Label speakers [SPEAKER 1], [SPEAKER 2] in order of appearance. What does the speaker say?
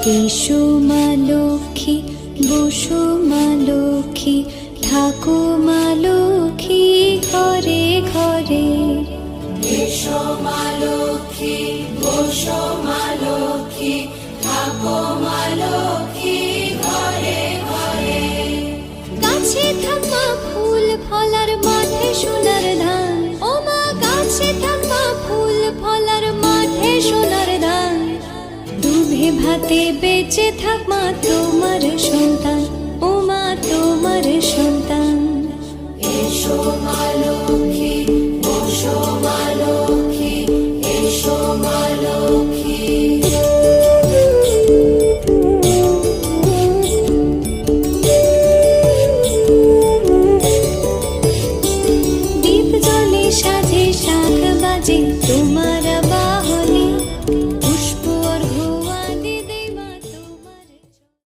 [SPEAKER 1] এসো মা লক্ষ্মী, বসো মা লক্ষ্মী, থাকো মা লক্ষ্মী ঘরে ঘরে।
[SPEAKER 2] এসো মা লক্ষ্মী, বসো মা লক্ষ্মী, থাকো মা লক্ষ্মী ঘরে ঘরে।
[SPEAKER 1] গাছে থাকা ফুল ফলার মাঠে সোনার ধান, ও মা গাছে থাকা ফুল ফলার মাঠে সোনার ধান। দুধে ভাতে বেঁচে থাক মা তোমার সন্তান, ও মা তোমার সন্তান।
[SPEAKER 2] এসো মা লক্ষ্মী, বসো মা লক্ষ্মী,